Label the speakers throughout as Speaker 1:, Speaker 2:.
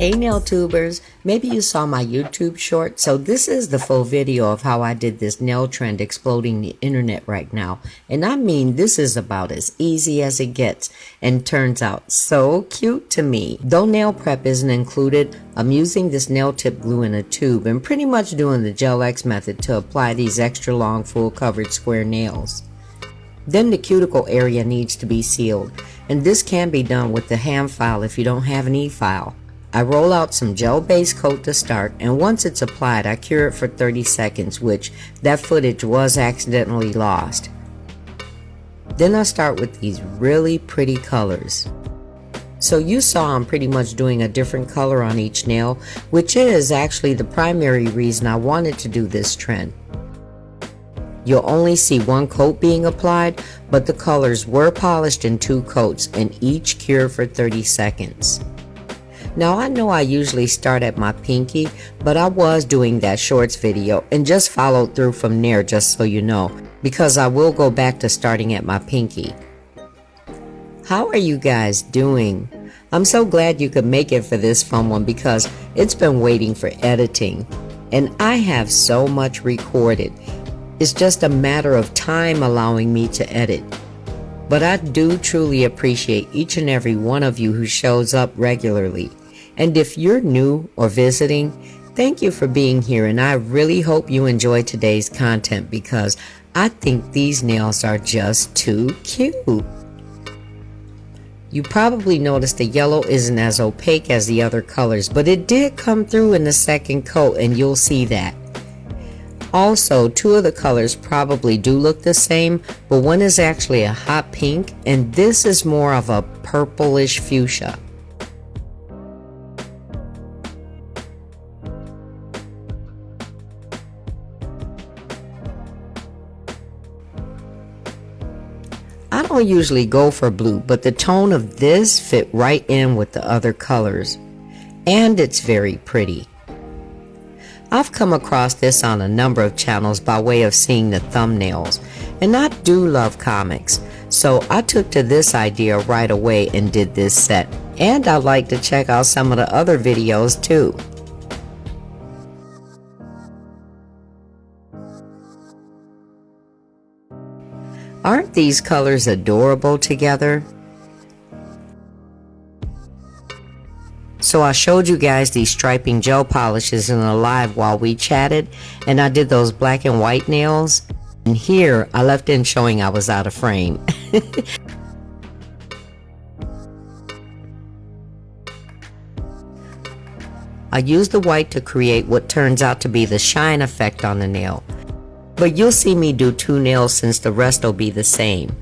Speaker 1: Hey NailTubers, maybe you saw my YouTube short, so this is the full video of how I did this nail trend exploding the internet right now. And I mean, this is about as easy as it gets and turns out so cute to me. Though nail prep isn't included, I'm using this nail tip glue in a tube and pretty much doing the Gel X method to apply these extra long full coverage square nails. Then the cuticle area needs to be sealed, and this can be done with the hand file if you don't have an e-file. I roll out some gel-based coat to start, and once it's applied, I cure it for 30 seconds, which that footage was accidentally lost. Then I start with these really pretty colors. So you saw I'm pretty much doing a different color on each nail, which is actually the primary reason I wanted to do this trend. You'll only see one coat being applied, but the colors were polished in 2 coats and each cured for 30 seconds. Now I know I usually start at my pinky, but I was doing that shorts video and just followed through from there, just so you know, because I will go back to starting at my pinky. How are you guys doing? I'm so glad you could make it for this fun one because it's been waiting for editing, and I have so much recorded. It's just a matter of time allowing me to edit. But I do truly appreciate each and every one of you who shows up regularly. And if you're new or visiting, thank you for being here, and I really hope you enjoy today's content because I think these nails are just too cute. You probably noticed the yellow isn't as opaque as the other colors, but it did come through in the second coat, and you'll see that. Also, 2 of the colors probably do look the same, but one is actually a hot pink and this is more of a purplish fuchsia. I don't usually go for blue, but the tone of this fit right in with the other colors, and it's very pretty. I've come across this on a number of channels by way of seeing the thumbnails, and I do love comics, so I took to this idea right away and did this set, and I like to check out some of the other videos too. Aren't these colors adorable together? So I showed you guys these striping gel polishes in a live while we chatted, and I did those black and white nails, and here I left in showing I was out of frame. I used the white to create what turns out to be the shine effect on the nail, but you'll see me do 2 nails since the rest will be the same.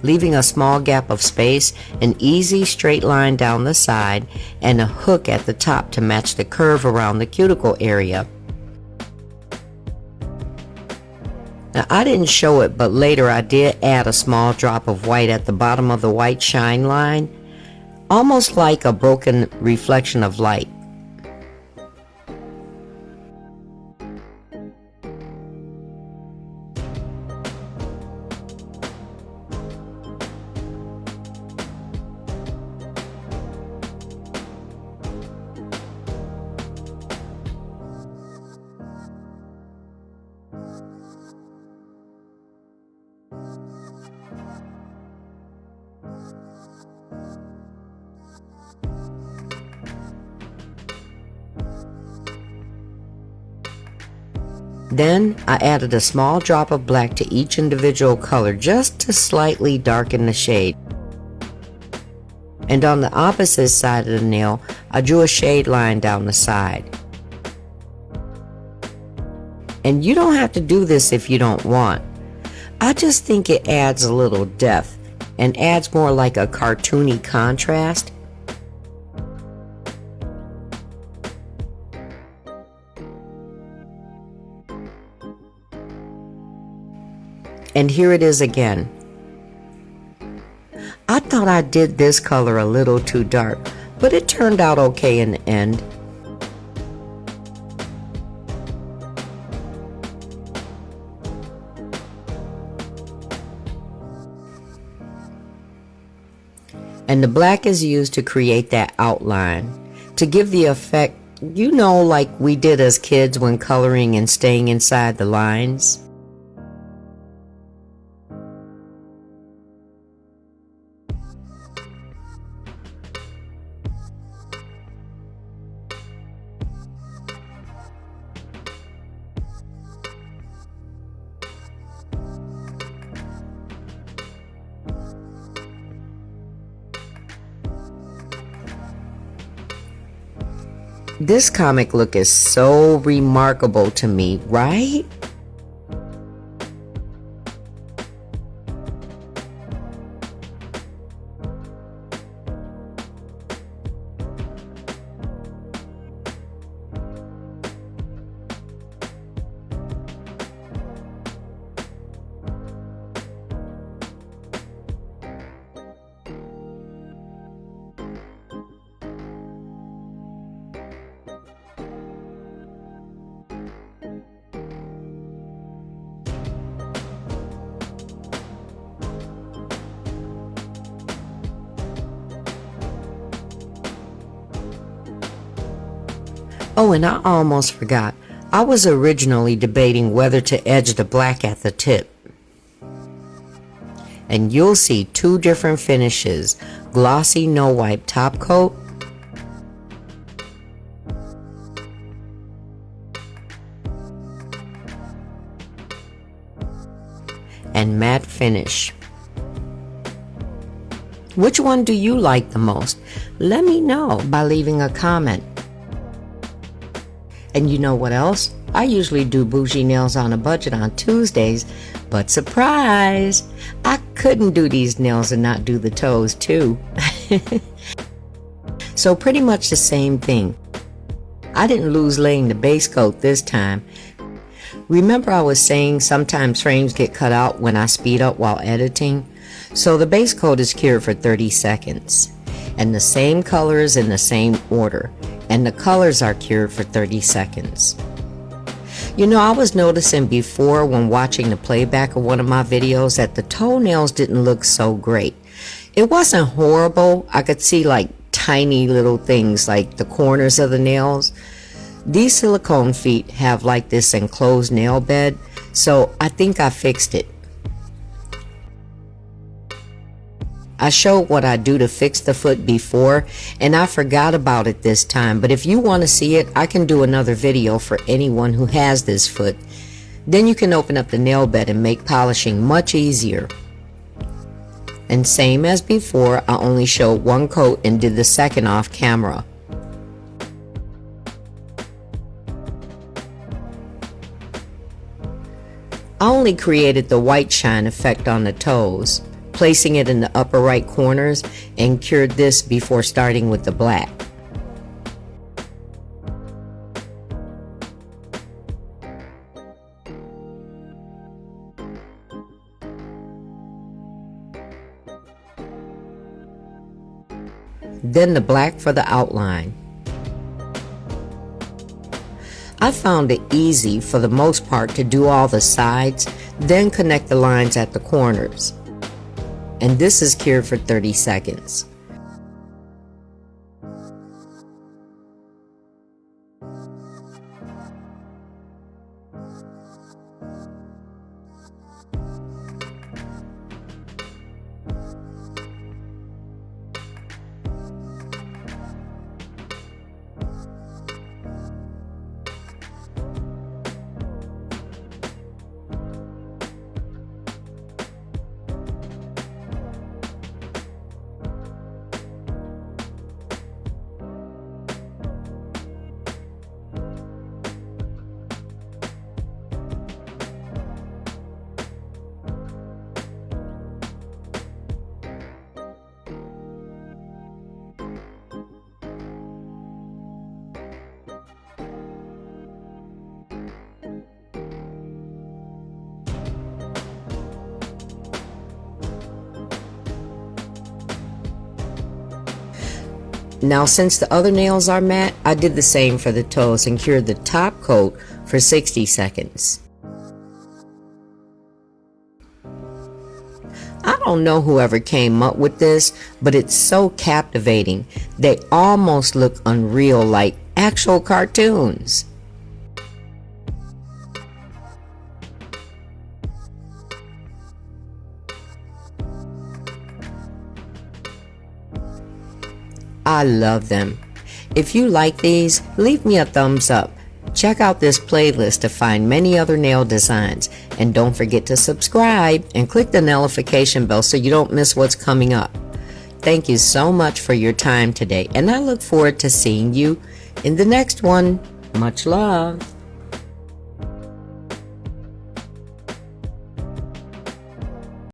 Speaker 1: Leaving a small gap of space, an easy straight line down the side, and a hook at the top to match the curve around the cuticle area. Now I didn't show it, but later I did add a small drop of white at the bottom of the white shine line, almost like a broken reflection of light. Then I added a small drop of black to each individual color just to slightly darken the shade. And on the opposite side of the nail, I drew a shade line down the side. And you don't have to do this if you don't want. I just think it adds a little depth and adds more like a cartoony contrast. And here it is again. I thought I did this color a little too dark, but it turned out okay in the end. And the black is used to create that outline, to give the effect, you know, like we did as kids when coloring and staying inside the lines. This comic look is so remarkable to me, right? Oh, and I almost forgot. I was originally debating whether to edge the black at the tip. And you'll see two different finishes: glossy no wipe top coat and matte finish. Which one do you like the most? Let me know by leaving a comment. And you know what else? I usually do bougie nails on a budget on Tuesdays, but surprise! I couldn't do these nails and not do the toes too. So pretty much the same thing. I didn't lose laying the base coat this time. Remember I was saying sometimes frames get cut out when I speed up while editing? So the base coat is cured for 30 seconds. And the same colors in the same order. And the colors are cured for 30 seconds. You know, I was noticing before when watching the playback of one of my videos that the toenails didn't look so great. It wasn't horrible. I could see like tiny little things like the corners of the nails. These silicone feet have like this enclosed nail bed, so I think I fixed it. I showed what I do to fix the foot before, and I forgot about it this time, but if you want to see it, I can do another video for anyone who has this foot. Then you can open up the nail bed and make polishing much easier. And same as before, I only showed one coat and did the second off camera. I only created the white shine effect on the toes, placing it in the upper right corners, and cured this before starting with the black. Then the black for the outline. I found it easy for the most part to do all the sides, then connect the lines at the corners. And this is cured for 30 seconds. Now since the other nails are matte, I did the same for the toes and cured the top coat for 60 seconds. I don't know whoever came up with this, but it's so captivating. They almost look unreal, like actual cartoons. I love them. If you like these, leave me a thumbs up. Check out this playlist to find many other nail designs. And don't forget to subscribe and click the notification bell so you don't miss what's coming up. Thank you so much for your time today, and I look forward to seeing you in the next one. Much love.